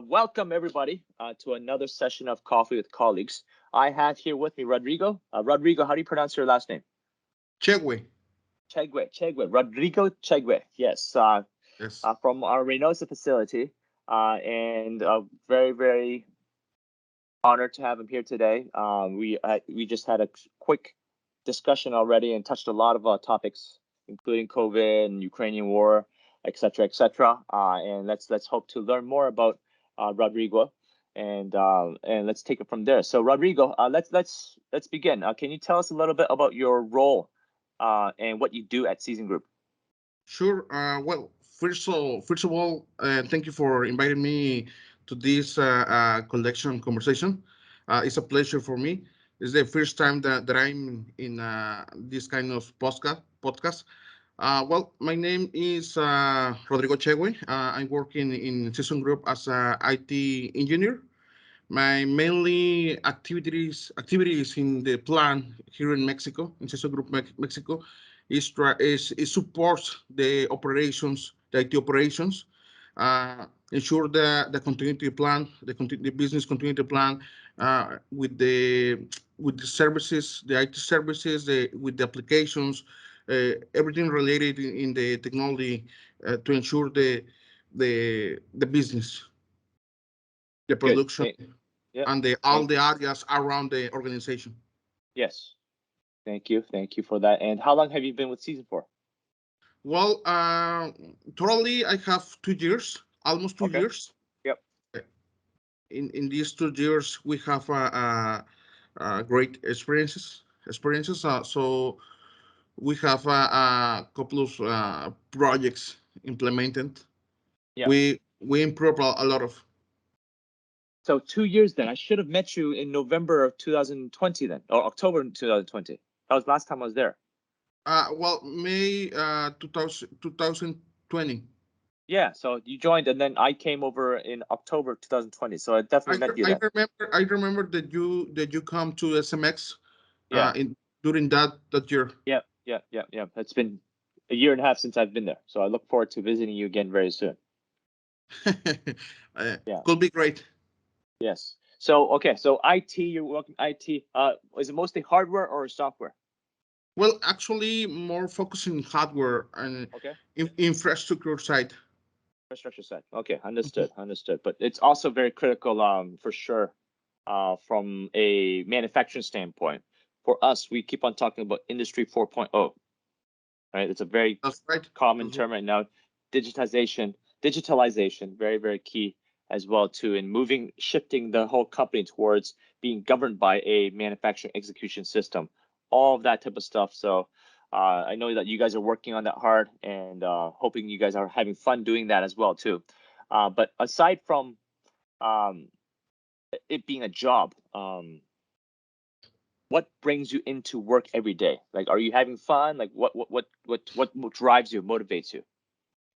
welcome everybody to another session of Coffee with Colleagues. I have here with me Rodrigo. Rodrigo, how do you pronounce your last name? Chegue. Chegue. Rodrigo Chegue. Yes. Yes. From our Reynosa facility, and very, very honored to have him here today. We just had a quick discussion already and touched a lot of topics, including COVID and Ukrainian war, etc., etc. And let's hope to learn more about Rodrigo, and let's take it from there. So Rodrigo, let's begin. Can you tell us a little bit about your role and what you do at Season Group? Sure. Well, first of all, thank you for inviting me to this collection conversation. It's a pleasure for me. It's the first time that I'm in this kind of podcast. Well, my name is Rodrigo Chegue. I'm working in Season Group as a IT engineer. My mainly activities in the plant here in Mexico, in Seso Group Mexico, is supports the operations, the IT operations, ensure the continuity plan, the business continuity plan with the services, the IT services, with the applications, everything related in the technology to ensure the business, the Good. production, Yeah. and all the areas around the organization. Yes. Thank you for that. And how long have you been with Season for? Well, totally, I have 2 years, almost two Okay. years. Yep. In these 2 years, we have great experiences. So we have a couple of projects implemented. Yeah. We improve a lot of. So 2 years then. I should have met you in November of 2020 then, or October 2020. That was last time I was there. Well, May 2020. Yeah, so you joined and then I came over in October 2020. So I definitely met you then. I remember that you come to SMX Yeah. during that year. Yeah. It's been a year and a half since I've been there. So I look forward to visiting you again very soon. Yeah. Could be great. Yes. So okay, so IT, you're working IT. Is it mostly hardware or software? Well, actually, more focusing hardware and Okay. infrastructure side. Infrastructure side. Okay, understood. But it's also very critical, for sure, from a manufacturing standpoint. For us, we keep on talking about Industry 4.0, right? It's a very That's right. common term right now. Digitalization, very, very key as well too, in shifting the whole company towards being governed by a manufacturing execution system, all of that type of stuff. So I know that you guys are working on that hard, and hoping you guys are having fun doing that as well too. But aside from it being a job, what brings you into work every day? Like, are you having fun? Like, what drives you, motivates you?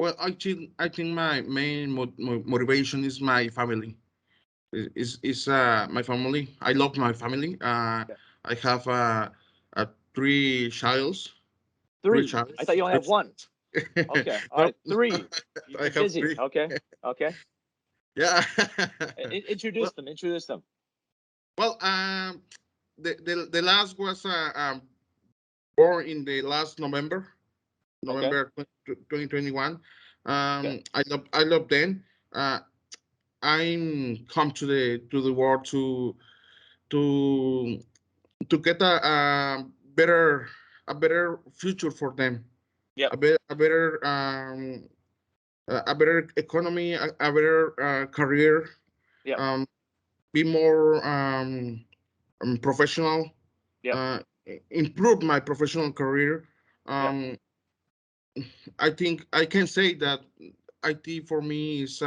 Well, I think my main motivation is my family. Is my family. I love my family. Yeah. I have three childs. Three Three. I childs. thought you only have one. Okay. All No, right. Three. I You're have busy. three. Okay. Okay. Yeah. Introduce well, them. Introduce them. well, the last was born in the last November, Okay. November 2021. Okay. I love them. Uh, I'm come to the world to get a better future for them, Yep. a better economy, a better career, Yep. um, be more professional, Yep. uh, improve my professional career. Yep. Um, I think I can say that IT for me is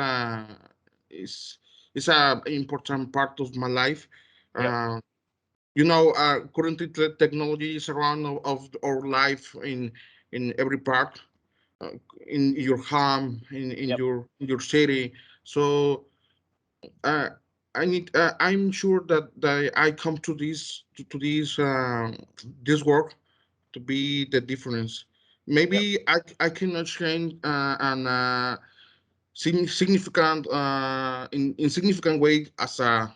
is a important part of my life. Yep. Uh, currently technology is around of our life in every part, uh, in your home, Yep. in your city. So uh, I'm sure that I come to this work to be the difference. Yep. Maybe I cannot change and significant in significant way as a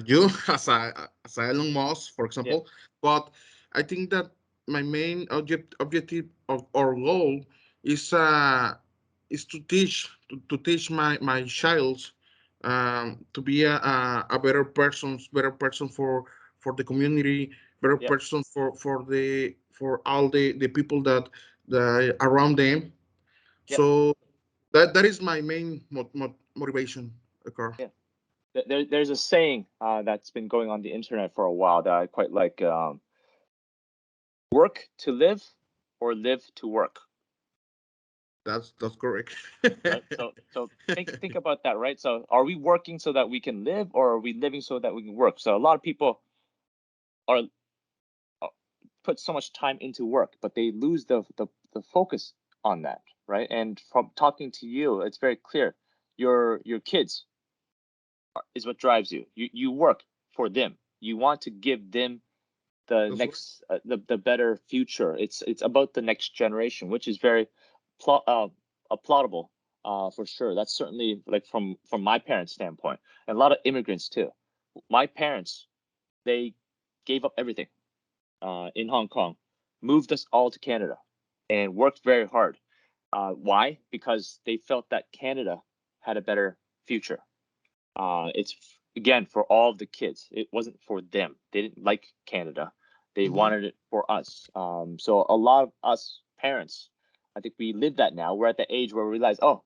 you as a Elon Musk, for Yeah. example. But I think that my main objective or goal is to to teach my child to be a better person for the community, better Yep. person for all the people that around them. Yep. So that is my main motivation, Carl. Yeah. There's a saying that's been going on the internet for a while that I quite like. Work to live or live to work. That's correct. Right. So think about that, right? So are we working so that we can live, or are we living so that we can work? So a lot of people are uh, put so much time into work, but they lose the focus on that, right? And from talking to you, it's very clear. Your kids is what drives you. You work for them. You want to give them the That's right. next the better future. It's about the next generation, which is very applaudable, for sure. That's certainly like from my parents' standpoint, and a lot of immigrants too. My parents, they gave up everything in Hong Kong, moved us all to Canada, and worked very hard. Why? Because they felt that Canada had a better future. It's again for all of the kids. It wasn't for them. They didn't like Canada. They Hmm. wanted it for us. So a lot of us parents, I think we live that now. We're at the age where we realize, oh,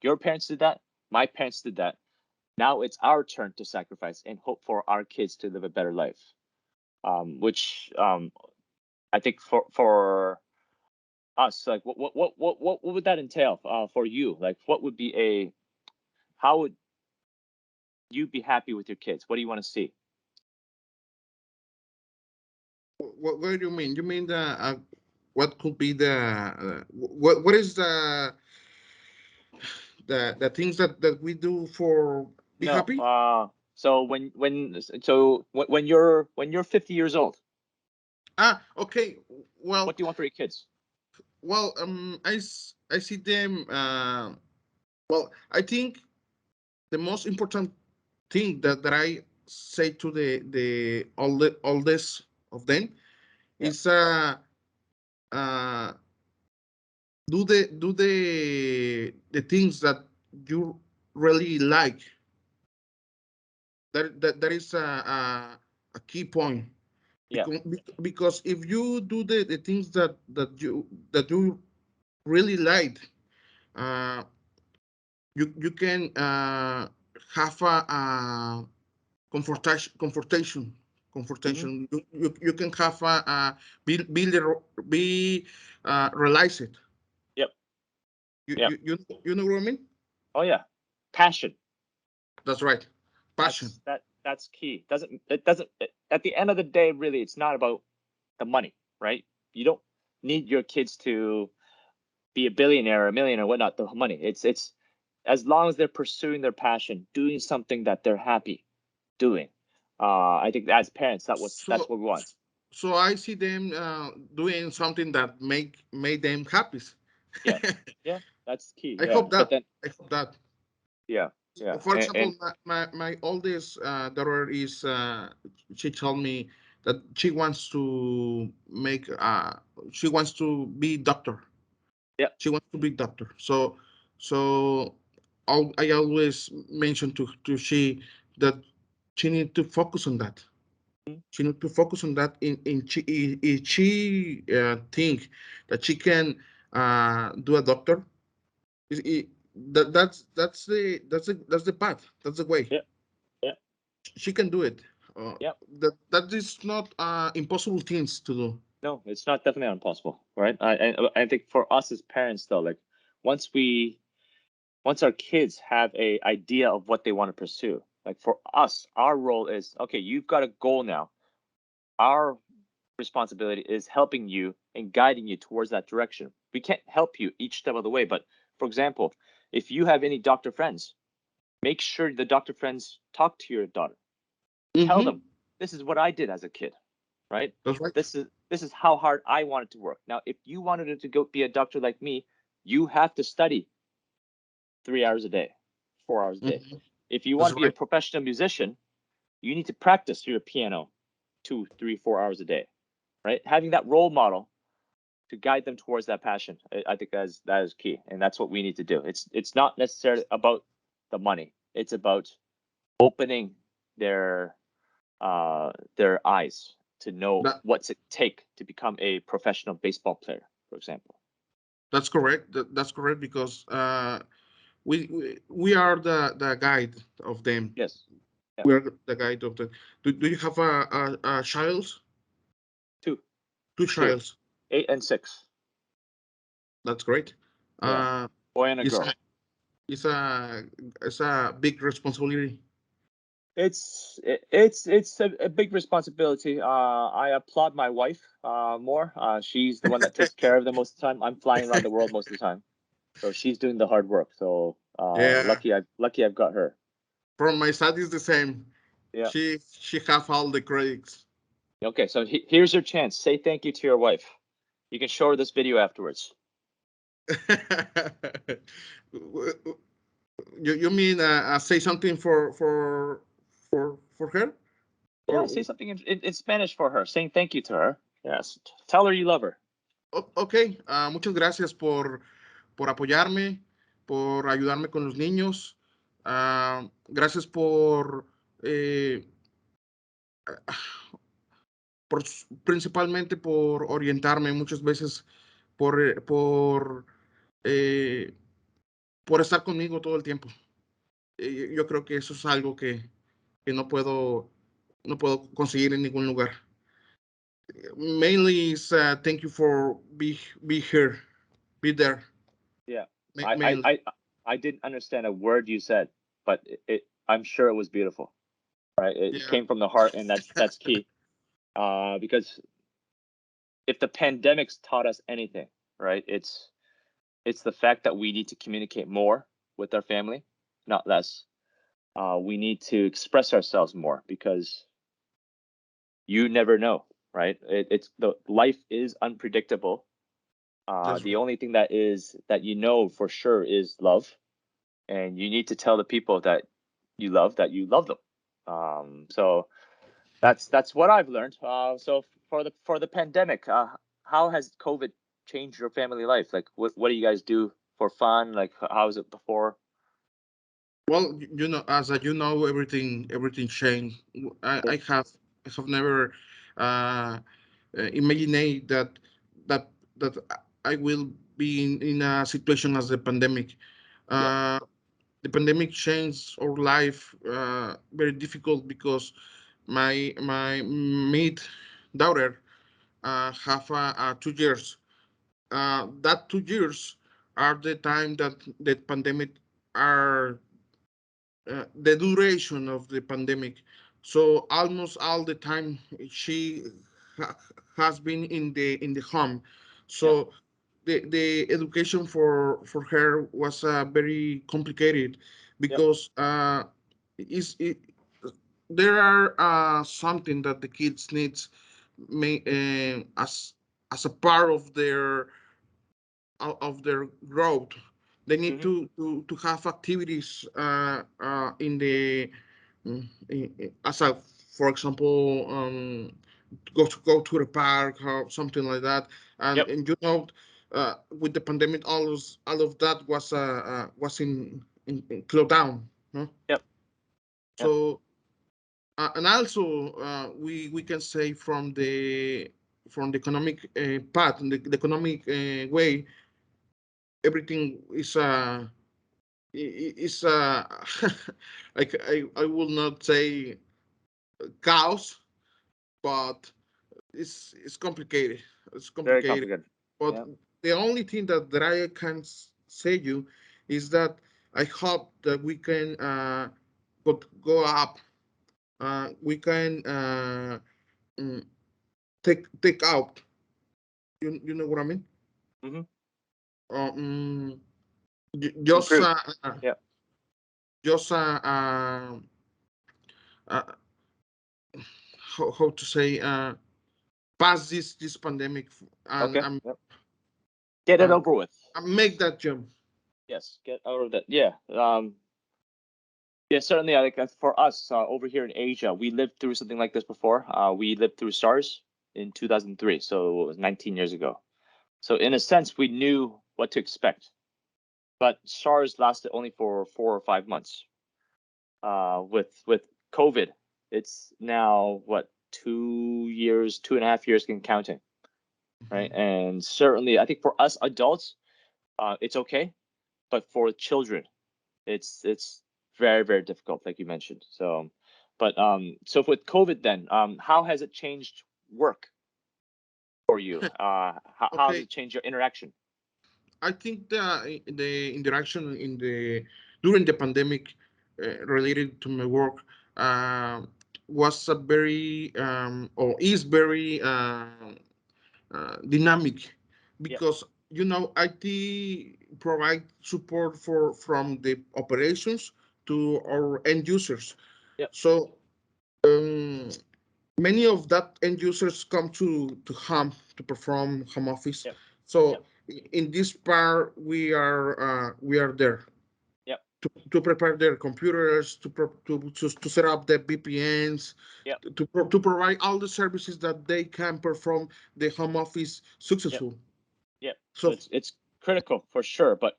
your parents did that. My parents did that. Now it's our turn to sacrifice and hope for our kids to live a better life. Which I think for us, like what would that entail for you? Like what would be a how would you be happy with your kids? What do you want to see? What do you mean? You mean the what could be the what is the things that we do for be No. happy? So when you're 50 years old, Okay. what Well, do you want for your kids? I see them. Well, I think the most important thing that I say to the all this of them Yeah. is uh do the things that you really like. That is a key point Yeah. because if you do the things that you really like, uh, you can have a comfortation Hmm. comfortation. You can have a be realize it. Yep. Yep. You know what I mean? Oh yeah. Passion. That's right. Passion. That's key. At the end of the day, really, it's not about the money, right? You don't need your kids to be a billionaire or a millionaire, or whatnot. The money. It's as long as they're pursuing their passion, doing something that they're happy doing. I think as parents, that's So what we want. so I see them doing something that made them happy. Yeah. Yeah. That's key. I Yeah. hope But that. then, I hope that. yeah. Yeah. For And example, my oldest daughter is she told me that she wants to make she wants to be doctor. yeah. She wants to be doctor. So I always mention to she that she need to focus on that. Mhm. She need to focus on that. In she if she think that she can do a doctor, it, it, that's the path. That's the way. Yeah. Yeah. She can do it. Uh, Yeah. that is not impossible things to do. No, it's not definitely not impossible, right? I think for us as parents, though, like once we once our kids have a idea of what they want to pursue, like for us, our role is okay. You've got a goal now. Our responsibility is helping you and guiding you towards that direction. We can't help you each step of the way, but for example, if you have any doctor friends, make sure the doctor friends talk to your daughter. Tell Mm-hmm. them this is what I did as a kid, right? That's right. This is how hard I wanted to work. Now, if you wanted to go be a doctor like me, you have to study 3 hours a day, 4 hours a day. Hmm. If you want That's to be a right. professional musician, you need to practice your piano 2, 3, 4 hours a day, right? Having that role model to guide them towards that passion, I think that is key, and that's what we need to do. It's not necessarily about the money. It's about opening their their eyes to know That what's it take to become a professional baseball player, for example. that's correct. That's correct because we are the guide of them. Yes. Yeah. We are the guide of the. Do you have a child? Two. Two Two. childs. 8 and 6. That's great. Yeah. Uh, Boy and a it's girl. a it's a it's a big responsibility. It's a big responsibility. I applaud my wife more. She's the one that takes care of them most of the time. I'm flying around the world most of the time, so she's doing the hard work. So Yeah, lucky I've got her. from my side is the same. Yeah. She have all the credits. Okay. So here's your chance. Say thank you to your wife. You can show her this video afterwards. You mean say something for her Yeah. Say or something in Spanish for her, saying thank you to her. Yes. Tell her you love her. ok, muchas gracias por apoyarme, por ayudarme con los niños. Gracias eh, por principalmente por orientarme muchas veces, eh, por estar conmigo todo el tiempo. Yo creo que eso es algo que no puedo conseguir en ningún lugar. Mainly is thank you for be here, be there. Yeah. I I Mainly, I I didn't understand a word you said, but I'm sure it was beautiful. Right? It yeah, came from the heart, and that's key. Because if the pandemic's taught us anything, right, it's the fact that we need to communicate more with our family, not less. We need to express ourselves more because you never know, right? It's the life is unpredictable. that's The right. only thing that you know for sure is love, and you need to tell the people that you love them. So that's what I've learned. So for the pandemic, how has COVID changed your family life? Like, what do you guys do for fun? Like, how was it before? Well, you know, as you know, everything changed. I, Yeah, I have I have never uh, imagined that that I will be in a situation as the pandemic. yeah, Uh, the pandemic changed our life very difficult because my mid daughter have 2 years. That 2 years are the time that the pandemic are the duration of the pandemic. So almost all the time she ha- has been in the home. yeah, So the education for her was very complicated yep, because is it, there are something that the kids needs as a part of their growth. They need hmm, to have activities in the as a for example go to the park or something like that. yep, And you know with the pandemic all of that was in closed down. Huh? yep, yep, So and also we can say from the economic path, the economic way, everything is like I will not say chaos, but it's complicated. It's very complicated. complicated. But Yeah, the only thing that I can say you is that I hope that we can go up. We can mm, take out. You know what I mean? hmm, Um, just improve. Yeah, just uh, how to say pass this pandemic and okay, yep. Get it uh, over with. make that jump. Yes, get out of that. Yeah. Yeah, certainly. I think that for us over here in Asia, we lived through something like this before. We lived through SARS in 2003, so it was 19 years ago. So in a sense, we knew what to expect. But SARS lasted only for 4 or 5 months. With COVID, it's now what, 2 years, 2.5 years, and counting, right? Mhm. And certainly, I think for us adults, it's okay, but for children, it's very very difficult, like you mentioned. So, but so with COVID, then, how has it changed work for you? How has Okay, it changed your interaction? I think the interaction in the during the pandemic related to my work uh, was a very or is very dynamic Yep, because IT provide support for from the operations to our end users. yep, So um, many of that end users come to home to perform home office. yep, yep, So in this part we are there yep, to prepare their computers to set up the VPNs yep, to provide all the services that they can perform the home office yep, successful. yep. So So it's critical for sure, but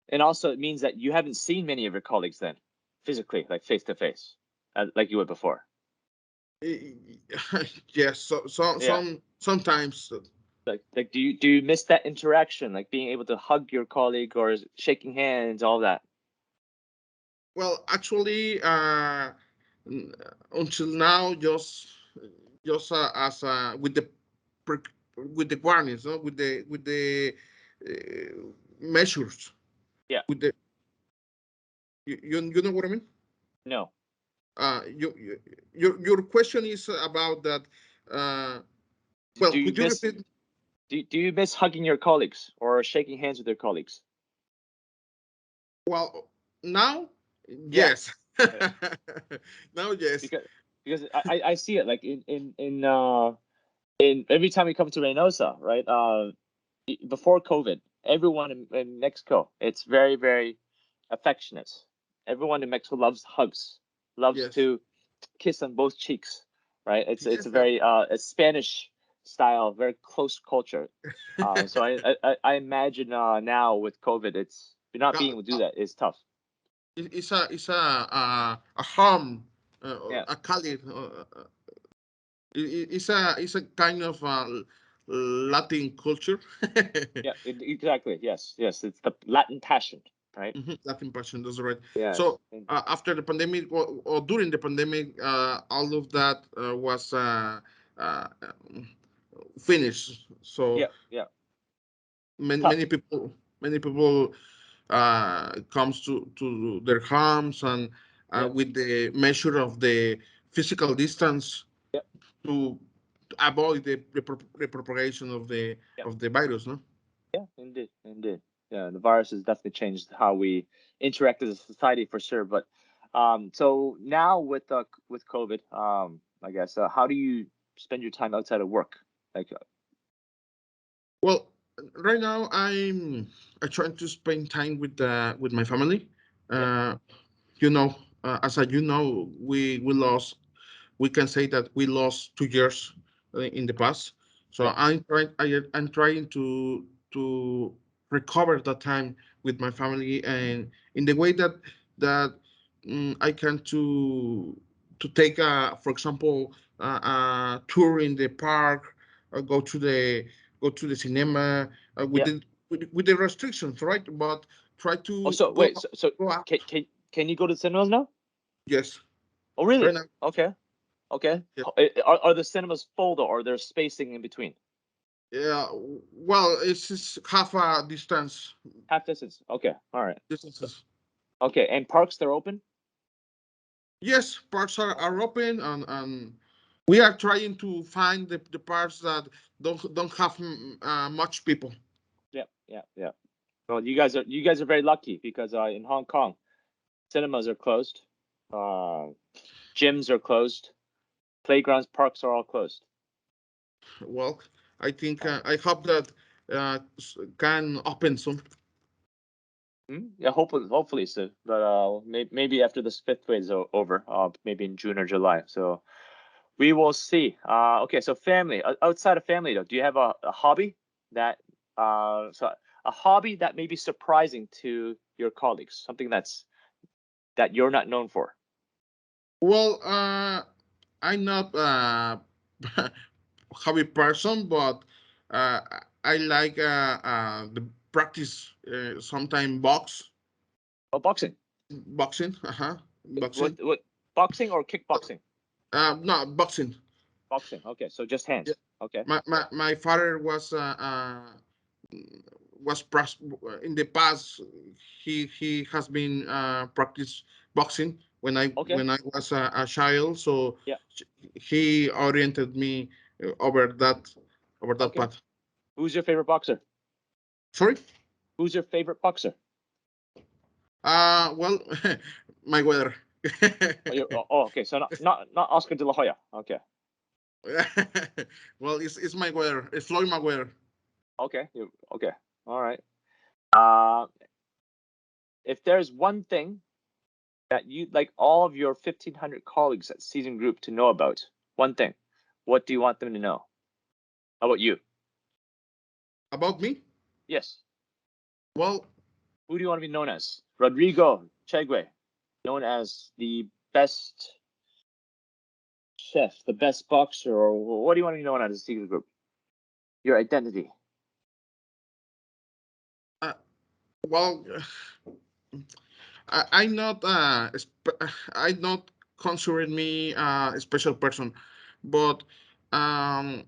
and also it means that you haven't seen many of your colleagues then, physically, like face to face, like you would before. yes, Yeah. sometimes. Like do you miss that interaction, like being able to hug your colleague or shaking hands, all that? Well, actually, n- until now, just as with the with the warnings, no? With the measures, Yeah. with the you know what I mean? No. Your question is about that. Uh, well, Do you could you miss repeat? do you miss hugging your colleagues or shaking hands with your colleagues? Well, now, Yeah. yes, Yeah. now, yes, Because I see it like in every time we come to Reynosa, right? Before COVID, everyone in Mexico, it's very very affectionate. Everyone in Mexico loves hugs, loves yes, to kiss on both cheeks, right? It's yes. a very a Spanish style, very close culture. So I imagine now with COVID, it's you're not being able to do that. It's tough. A harm, Yeah, a Khalid. It's a kind of Latin culture. yeah, exactly. Yes, yes. It's the Latin passion, right? Mhm, Latin passion, that's right. Yes. So after the pandemic or during the pandemic, all of that was uh, finished. So Yeah, yeah. many Tough. people comes to their homes and Yeah, with the measure of the physical distance yeah, to avoid the propagation yeah, of the virus, no? yeah. Indeed, indeed. Yeah, the virus has definitely changed how we interact as a society for sure. But so now with COVID, I guess, how do you spend your time outside of work? Like, Well, right now I try to spend time with my family. yep, Uh, as we lost. We can say that we lost 2 years in the past. So yep, I'm trying to recover that time with my family and in the way that I can to take for example a tour in the park, go to the cinema yep. with the restrictions, right? But try Oh, to so wait, so go out. can you go to the cinemas now? Yes, Oh, right really? now. Okay, okay. Yeah. Are the cinemas full though, or there's spacing in between? Yeah, well, it's just half a distance Half distance. Okay, all right. So distances. okay, and parks they're open. Yes, parks Okay. are open, and we are trying to find the parts that don't have much people. Yeah, yeah, yeah. Well, you guys are very lucky because in Hong Kong, cinemas are closed, uh, gyms are closed, playgrounds, parks are all closed. Well, I think Uh, I hope that can open soon. Yeah, hopefully so. But maybe after this fifth wave is over, maybe in June or July. So we will see. Okay, so family. Outside of family, though, do you have a hobby that so a hobby that may be surprising to your colleagues? Something that you're not known for. Well, I'm not hobby person, but uh, I like the practice sometime Oh, boxing. boxing, What boxing. boxing or kickboxing? No, boxing. Boxing. Okay, so just Yeah. hands. Okay. My father was in the past. He has been practice boxing Okay. when I was a child. So Yeah. he oriented me over that Okay. path. Who's your favorite boxer? Sorry. Who's your favorite boxer? Well, my weather. Okay. So not Oscar De La Hoya. Okay. Well, it's my weather. It's Floyd Mayweather. Okay. Okay. All right. Uh, if there's one thing that you'd like all of your 1,500 colleagues at Season Group to know about, one thing, what do you want them to know? How about you? About me? Yes. Well, Who do you want to be known as? Rodrigo Chegue, known as the best chef, the best boxer, or what do you want to be known as a Season Group? Your identity. uh, well, I'm not I not consider me a special person, but um,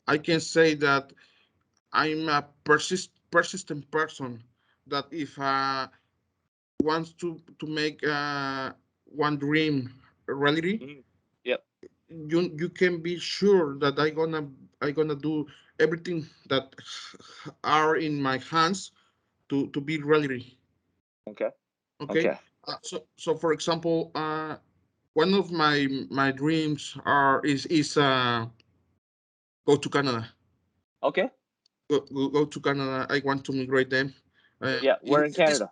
I can say that I'm a persistent person. That if wants to make one dream a reality, Mm. Yep. you can be sure that I gonna do everything that are in my hands to be reality. Okay. Okay. Okay. So for example, one of my dreams is go to Canada. Okay. Go to Canada. I want to migrate them. Yeah. We're in It's Canada.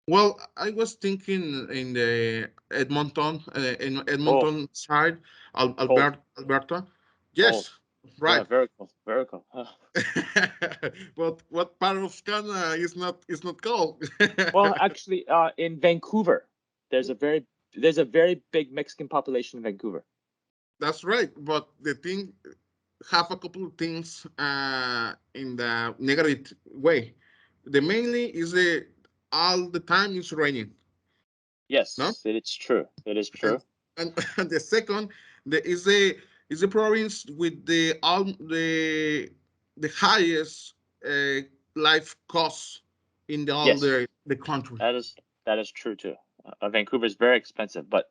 well, I was thinking in the in Oh, Edmonton side, cold. Alberta. Cold. Yes, Yeah. right. Very cold. Very cold. But what part of Canada is not cold? Well, actually, in Vancouver, there's a very there's a very big Mexican population in Vancouver. That's right. But the thing have a couple of things in the negative way. The mainly is the all the time it's raining, no? Yes, it is true. It is And true. and the second is the province with the highest uh, life costs in all Yes, the country. that is true too. Vancouver is very expensive, but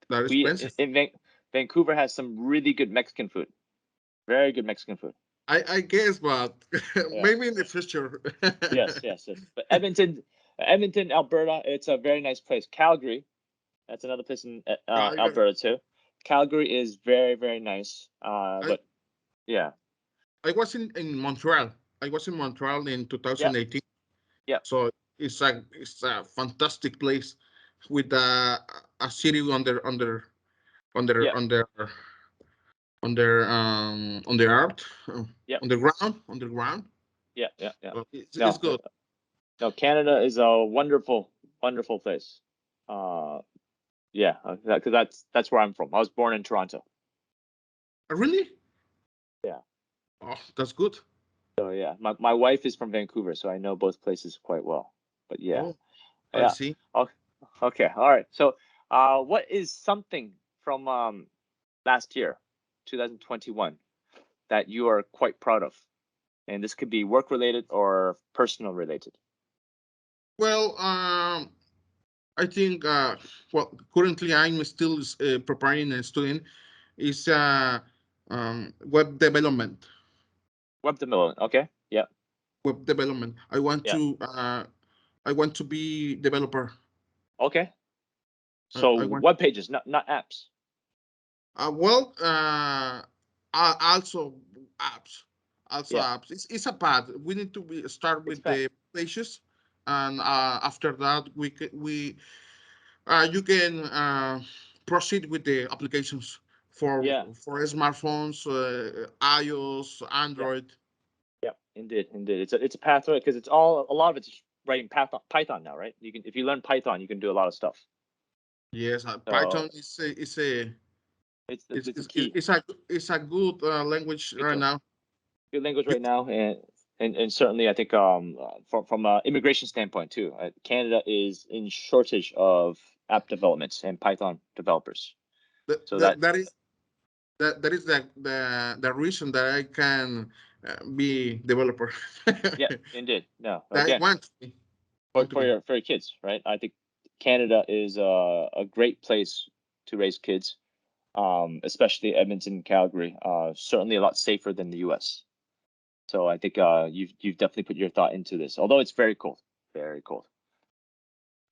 That we expensive. Vancouver has some really good Mexican food. Very good Mexican food. I guess, but Yeah. maybe in the future. Yes. But Edmonton, Alberta, it's a very nice place. Calgary, that's another place in I, Alberta too. Calgary is very, very nice. I But yeah, I was in Montreal. I was in Montreal in yeah, 2018. yeah, So it's a fantastic place with a city yeah, under on the earth, yeah, on the ground. yeah. So it's No, good. no, Canada is a wonderful, wonderful place. Uh, yeah, because that's where I'm from. I was born in Toronto. Really? Yeah. Oh, that's good. So yeah, my wife is from Vancouver, so I know both places quite well. But yeah, Oh, I yeah. see. Oh, okay, all right. So, what is something from last year, 2021, that you are quite proud of? And this could be work related or personal related. Well, I think well currently I'm still preparing a student is web development. Web development. Okay. Yeah. Web development. Yeah. I want to be developer. Okay. So I want web pages, not apps. well also apps Yeah. it's a path. We need to start It's with bad. the pages and after that you can proceed with the applications Yeah, for smartphones, iOS, yeah, Android. yeah. Indeed, indeed. It's a pathway because it's all a lot of it's writing Python now, right? You can if you learn Python, you can do a lot of stuff. Yes, So Python is it's a key. it's a good language Me right too. now. Good language You, right now, and certainly I think from immigration standpoint too, Canada is in shortage of app developments and Python developers. that, So that that that is that is the reason that I can be developer. yeah, indeed. No, I again, want to be. for your kids, right? I think Canada is a great place to raise kids, especially Edmonton, Calgary. Certainly a lot safer than the U.S. So I think you've definitely put your thought into this, although it's very cold.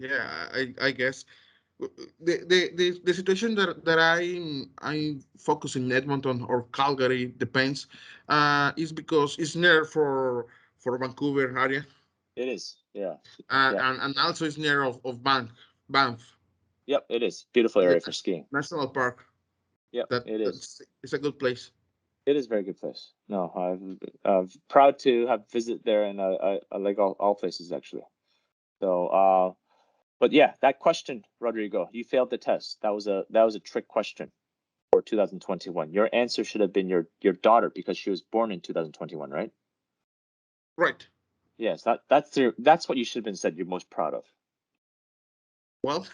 Yeah, I guess the situation that I focus in Edmonton or Calgary depends, is because it's near for Vancouver area, It is, yeah, yeah, and also it's near of Banff, yep. It is beautiful the area for skiing. national park. Yep, it is. That's it's a good place. It is a very good place. No, I'm proud to have visited there, and I like all places actually. So, but yeah, that question, Rodrigo, you failed the test. That was a trick question for 2021. Your answer should have been your daughter because she was born in 2021, right? Right. Yes, that's what you should have been said you're most proud of. Well,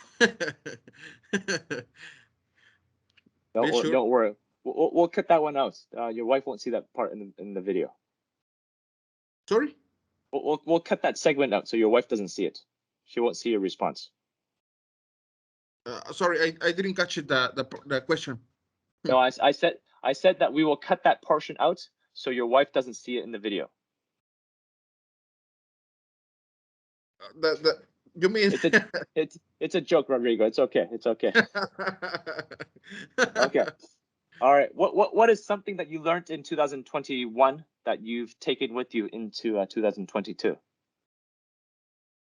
be sure. Don't worry. We'll cut that one out. Your wife won't see that part in the video. Sorry. We'll cut that segment out so your wife doesn't see it. She won't see your response. Sorry, I didn't catch it, the question. No, I said that we will cut that portion out so your wife doesn't see it in the video. The you mean? It's a it's a joke, Rodrigo. It's okay. It's okay. Okay. All right. What is something that you learned in 2021 that you've taken with you into 2022?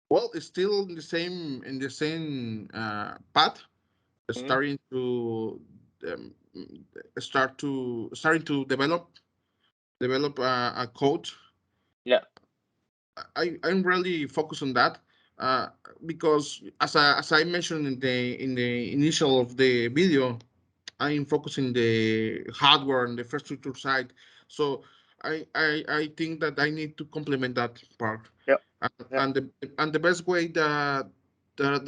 Well, it's still in the same path, Hmm. starting to um, starting to develop a code. Yeah. I'm really focused on that, uh, because as I mentioned in the initial of the video, I'm focusing the hardware and the infrastructure side. So I think that I need to complement that part. Yep. And, Yep. the best way that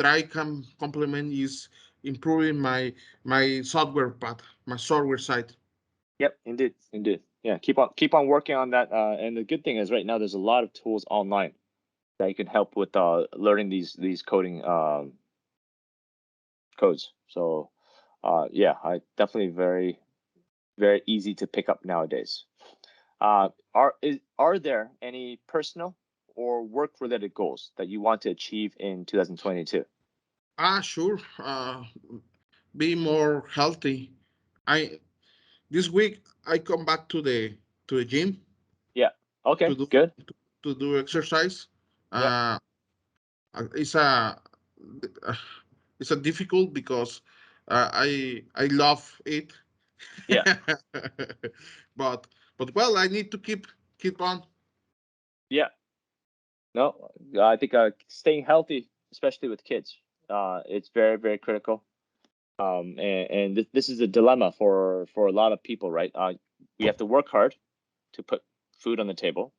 I can complement is improving my software part, my software side. Yep. Indeed. Indeed. Yeah. Keep on working on that. And the good thing is right now there's a lot of tools online that you can help with learning these coding codes. So yeah, I definitely very easy to pick up nowadays. Are there any personal or work related goals that you want to achieve in 2022? Sure. Be more healthy. I This week I come back to the gym Yeah. to Okay. do Good. to do exercise. Yeah. Uh, it's a it's a difficult because I love it, Yeah. but well, I need to keep on. Yeah. No, I think staying healthy, especially with kids, it's very critical. And this is a dilemma for a lot of people, right? We have to work hard to put food on the table.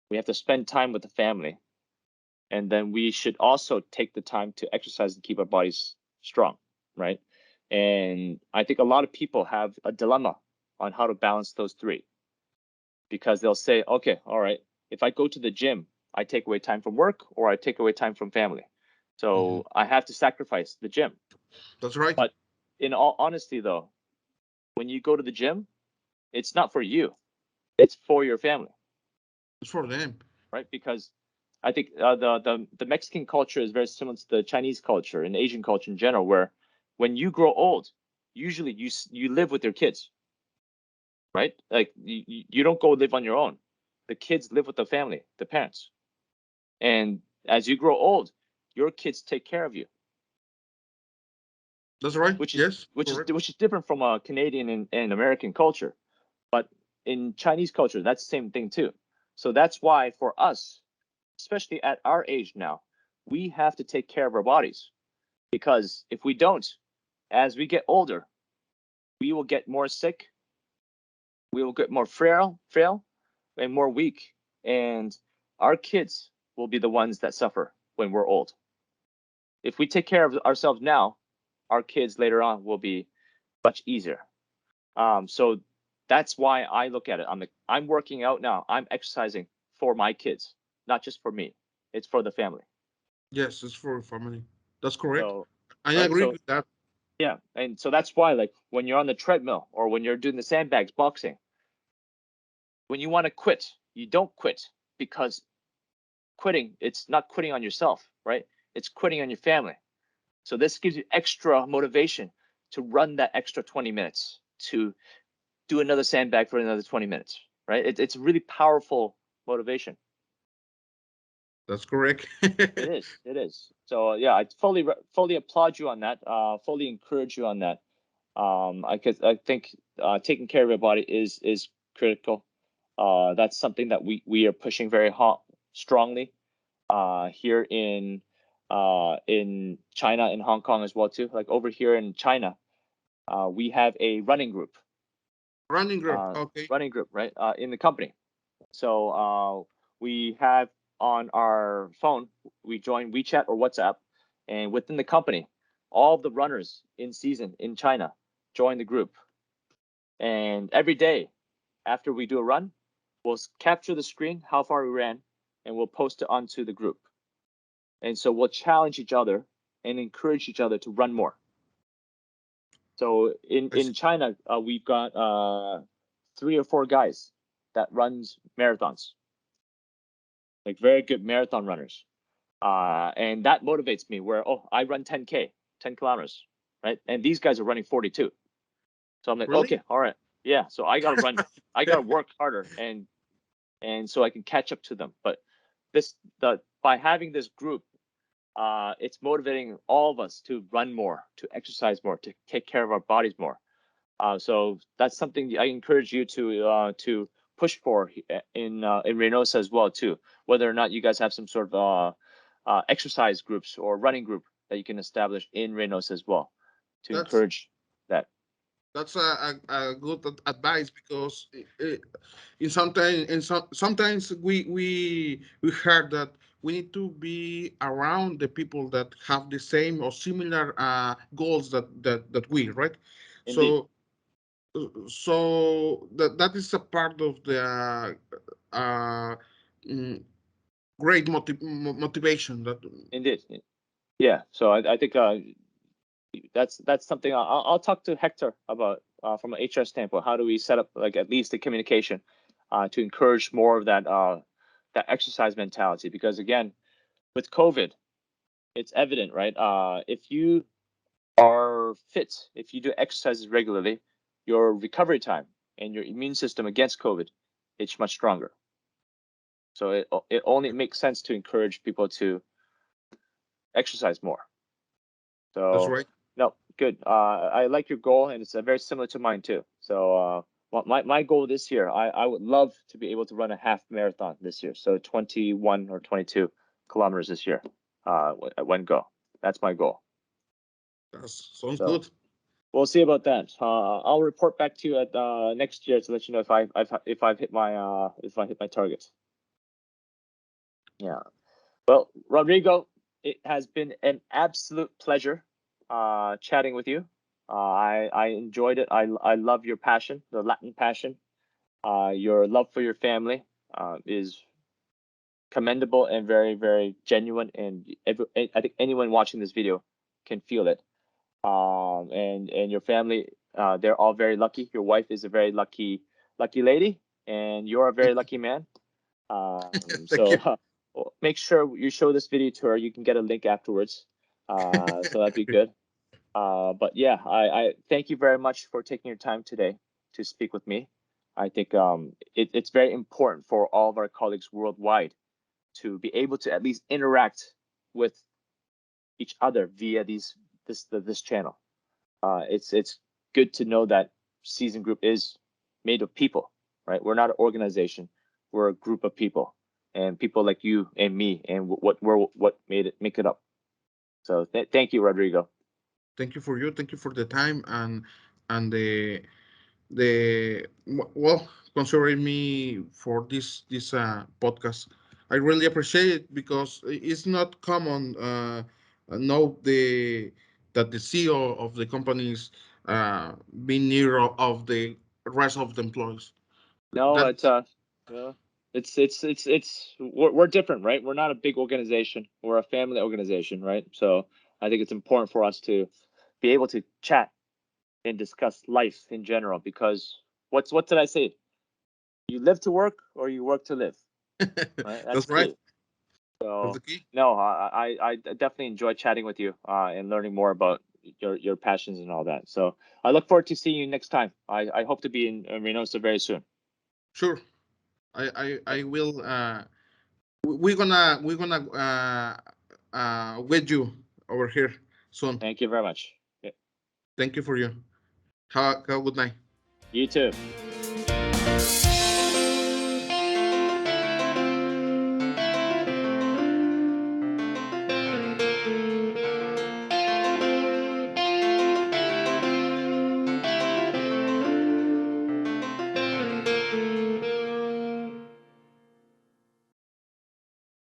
We have to spend time with the family, and then we should also take the time to exercise and keep our bodies strong, right? And I think a lot of people have a dilemma on how to balance those three because they'll say, okay, all right, if I go to the gym, I take away time from work or I take away time from family. Mhm. So I have to sacrifice the gym. That's right. But in all honesty, though, when you go to the gym, it's not for you, it's for your family, It's for them. right? Because I think the Mexican culture is very similar to the Chinese culture and Asian culture in general, where when you grow old, usually you live with your kids, right? Like you don't go live on your own. The kids live with the family, the parents, and As you grow old, your kids take care of you, That's right. which is Yes, correct. which is different from a Canadian and American culture. But in Chinese culture, that's the same thing too. So that's why for us, especially at our age now, we have to take care of our bodies, because if we don't, as we get older, we will get more sick, we will get more frail, and more weak, and our kids will be the ones that suffer when we're old. If we take care of ourselves now, our kids later on will be much easier. So that's why I look at it. I'm working out now. I'm exercising for my kids, not just for me. It's for the family. Yes, it's for family. That's correct. So, I right. agree So with that. yeah, and so that's why, like, when you're on the treadmill or when you're doing the sandbags boxing, when you want to quit, you don't quit, because quitting, it's not quitting on yourself, right? It's quitting on your family. So this gives you extra motivation to run that extra 20 minutes, to do another sandbag for another 20 minutes, right? It's really powerful motivation. That's correct. It is. It is. So yeah, I fully applaud you on that. Fully encourage you on that. I think taking care of your body is critical. That's something that we are pushing very hot strongly here in China and Hong Kong as well too. Like over here in China, we have a Running group. Okay. running group, right, in the company. So we have on our phone, we join WeChat or WhatsApp, and within the company, all of the runners in season in China join the group. And every day after we do a run, we'll capture the screen, how far we ran, and we'll post it onto the group. And so we'll challenge each other and encourage each other to run more. So I see. in China, we've got 3 or 4 guys that runs marathons, like very good marathon runners. And that motivates me where, oh, I run 10K, 10 kilometers, right? And these guys are running 42. So I'm like, Really? okay, all right. Yeah. So I gotta work harder and so I can catch up to them. But by having this group, it's motivating all of us to run more, to exercise more, to take care of our bodies more. So that's something I encourage you to push for in Reynosa as well too. Whether or not you guys have some sort of exercise groups or running group that you can establish in Reynosa as well to That's encourage that. that's a good advice because in sometimes sometimes we heard that we need to be around the people that have the same or similar goals that we, right? Indeed, So so that is a part of the uh, mm, great motivation that. indeed, yeah. So I think that's something I'll talk to Hector about from an HR standpoint. How do we set up like at least the communication to encourage more of that exercise mentality? Because again, with COVID, it's evident, right? If you are fit, if you do exercises regularly, your recovery time and your immune system against COVID, it's much stronger. So it only makes sense to encourage people to exercise more. That's So right. no, good. I like your goal, and it's very similar to mine too. So my goal this year, I would love to be able to run a half marathon this year. So 21 or 22 kilometers this year, at one go. That's my goal. That sounds So good. we'll see about that. I'll report back to you at next year to let you know if I've hit my if I hit my targets. Yeah. Well, Rodrigo, it has been an absolute pleasure chatting with you. I enjoyed it. I love your passion, the Latin passion. Your love for your family is commendable and very, very genuine. And I think anyone watching this video can feel it. And your family, they're all very lucky. Your wife is a very lucky lady, and you're a very Thank you. lucky man. Thank So you. make sure you show this video to her. You can get a link afterwards. So that'd be good. But yeah, I thank you very much for taking your time today to speak with me. I think it's very important for all of our colleagues worldwide to be able to at least interact with each other via this channel. It's good to know that Season Group is made of people, right? We're not an organization. We're a group of people, and people like you and me, and what make it up. So thank you, Rodrigo. Thank you for you. Thank you for the time and the well considering me for this podcast. I really appreciate it because it's not common know the that the CEO of the companies being near of the rest of the employees. No, That uh, it's we're different, right? We're not a big organization. We're a family organization, right? So I think it's important for us to be able to chat and discuss life in general because what did I say? You live to work or you work to live, right? That's that's right. key. That's the So key. no, I definitely enjoy chatting with you and learning more about your passions and all that. So I look forward to seeing you next time. I hope to be in Reynosa very soon. Sure. I will. We're gonna with you over here soon. Thank you very much. Yeah, Thank you for you. Have a good night. you too.